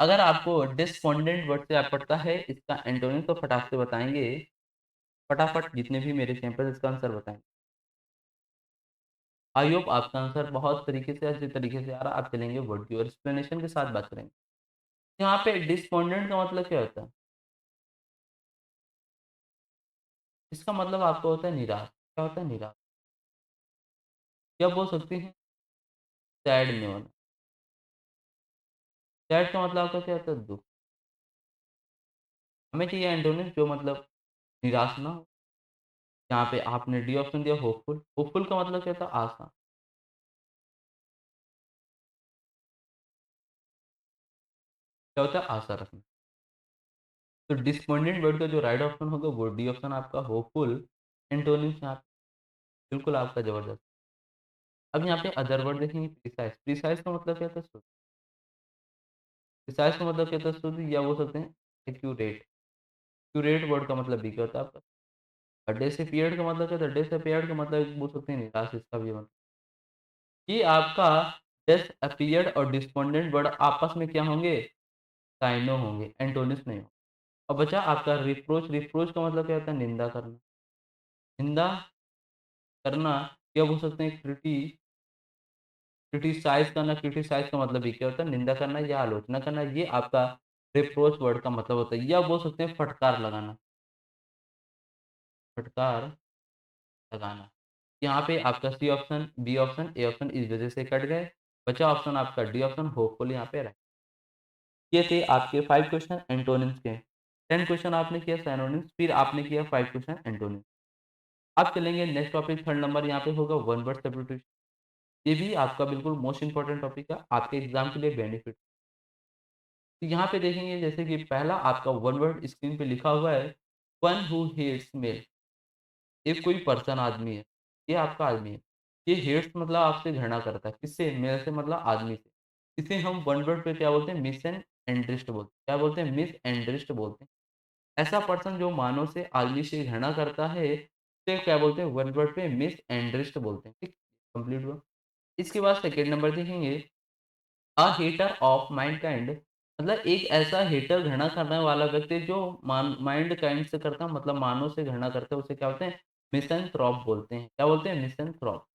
अगर आपको डिस्पोंडेंट वर्ड से आप पढ़ता है इसका एंटोनिम, तो फटाक से बताएंगे। फटाफट जितने भी मेरे सैंपल इसका आंसर बताएंगे। आई होप आपका आंसर बहुत तरीके से अच्छे तरीके से आ रहा। आप चलेंगे वर्ड की और एक्सप्लेनेशन के साथ बात करेंगे। यहाँ पे डिस्पोंडेंट का मतलब क्या होता है? इसका मतलब आपको होता है निराश। क्या होता है? निराश। या बोल सकते हैं सैड में होना। सैड का मतलब आपका क्या होता है? दुःख। हमें चाहिए एंटोनिम जो मतलब निराश ना हो। यहाँ पे आपने डी ऑप्शन दिया होपफुल। होपफुल का मतलब क्या था? आशा। क्या होता है? आशा रखना। तो डिस्पोंडेंट वर्ड का जो राइट ऑप्शन होगा वो डी ऑप्शन आपका होपफुल। एंटोनिम्स यहाँ पे बिल्कुल आपका ज़बरदस्त। अब यहाँ पे अदर वर्ड देखेंगे प्रिसाइज़। प्रिसाइज़ का मतलब क्या था? शुद्ध। प्रिसाइज़ का मतलब क्या था? शुद्ध या बोल सकते हैं एक्यूरेट। एक्यूरेट वर्ड का मतलब भी क्या होता है आपका? डेसिपिएट का मतलब क्या था? डेसिपिएट का मतलब बोल सकते हैं निराश, इसका भी मतलब कि आपका डिसअपियर्ड और डिस्पोंडेंट वर्ड आपस में क्या होंगे? साइनो होंगे, एंटोनिम्स नहीं होंगे। अब बचा आपका रिप्रोच। रिप्रोच का मतलब क्या होता है? निंदा करना। निंदा करना या बोल सकते हैं क्रिटिसाइज़ करना। क्रिटिसाइज़ का मतलब ये क्या होता है? निंदा करना या आलोचना करना। ये आपका रिप्रोच वर्ड का मतलब होता है, या बोल सकते हैं फटकार लगाना। फटकार लगाना। यहाँ पे आपका C option, B option, A option इस वजह से कट गए। बचा ऑप्शन आपका डी ऑप्शन होपफुल यहाँ पे रहा। ये थे आपके 5 क्वेश्चन एंटोनिम्स के। 10 क्वेश्चन आपने किया सिनोनिम्स, फिर आपने किया 5 क्वेश्चन एंटोनिम्स। अब चलेंगे नेक्स्ट टॉपिक, थर्ड नंबर यहाँ पे होगा वन वर्ड सब्स्टिट्यूशन। ये भी आपका बिल्कुल मोस्ट इंपोर्टेंट टॉपिक है, आपके एग्जाम के लिए बेनिफिट। तो यहाँ पे देखेंगे जैसे कि पहला आपका वन वर्ड स्क्रीन पे लिखा हुआ है, वन हू हेट्स मेल। ये कोई पर्सन आदमी है, ये आपका आदमी है। ये हेट्स मतलब आपसे घृणा करता है, किससे? मेल से मतलब आदमी से। इसे हम वन वर्ड पे क्या बोलते हैं? मिस एंड एंड्रिस्ट बोलते हैं। क्या बोलते हैं? मिस एंड्रिस्ट बोलते हैं। ऐसा पर्सन जो मानव से, आदमी से घृणा करता है, उसे क्या बोलते हैं? वन वर्ड पे मिस एंड्रिस्ट बोलते हैं। ठीक, कंप्लीट हुआ। इसके बाद सेकंड नंबर देखेंगे, अ हेटर ऑफ माइंडकाइंड। मतलब एक ऐसा हेटर, घृणा करने वाला व्यक्ति जो माइंडकाइंड से करता है, मतलब मानव से घृणा करता है, उसे क्या बोलते हैं? मिसेंथ्रोप बोलते हैं। क्या बोलते हैं? मिसेंथ्रोप।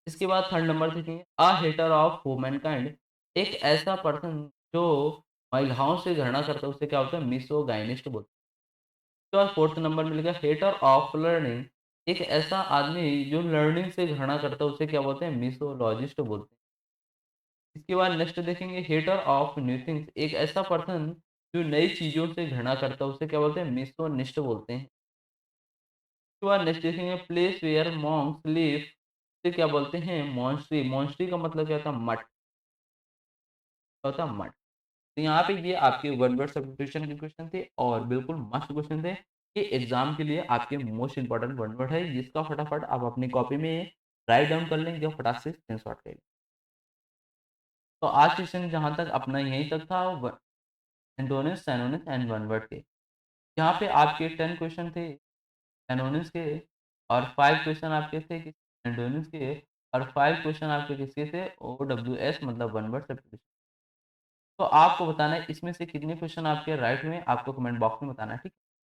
इसके बाद थर्ड नंबर देखेंगे, अ हेटर ऑफ ह्यूमनकाइंड। एक ऐसा पर्सन जो महिलाओं से घृणा करता है, उसे क्या बोलते हैं? मिसोगाइनिस्ट बोलते हैं। उसके बाद फोर्थ नंबर मिलेगा हेटर ऑफ लर्निंग। एक ऐसा आदमी जो लर्निंग से घृणा करता है, उसे क्या बोलते हैं? मिसोलॉजिस्ट बोलते हैं। इसके बाद नेक्स्ट देखेंगे, हेटर ऑफ न्यू थिंग्स। एक ऐसा पर्सन जो नई चीज़ों से घृणा करता है, उसे क्या बोलते हैं? मिसोनिस्ट बोलते हैं। उसके बाद नेक्स्ट देखेंगे, प्लेस वेयर मॉन्क्स लिव। इसे क्या बोलते हैं? मॉन्स्ट्री। मॉन्स्ट्री का मतलब क्या होता है? मठ। क्या होता है? मठ। तो यहाँ पे ये आपके वन वर्ड सब्स्टिट्यूशन के क्वेश्चन थे, और बिल्कुल मस्त क्वेश्चन थे। ये एग्जाम के लिए आपके मोस्ट इंपॉर्टेंट वन वर्ड है, जिसका फटाफट आप अपनी कॉपी में राइट डाउन कर लेंगे और फटाक से स्क्रीनशॉट ले लेंगे। तो आज सेशन जहाँ तक अपना यहीं तक था, antonyms, synonyms and one word के। यहाँ पे आपके 10 क्वेश्चन थे सिनोनिम्स के, और 5 क्वेश्चन आपके थे एंटोनिम्स के, और 5 क्वेश्चन आपके किसके थे? ओडब्ल्यूएस, मतलब वन वर्ड सब्स्टिट्यूशन। तो आपको बताना है इसमें से कितने क्वेश्चन आपके राइट हुए, आपको कमेंट बॉक्स में बताना है, ठीक है?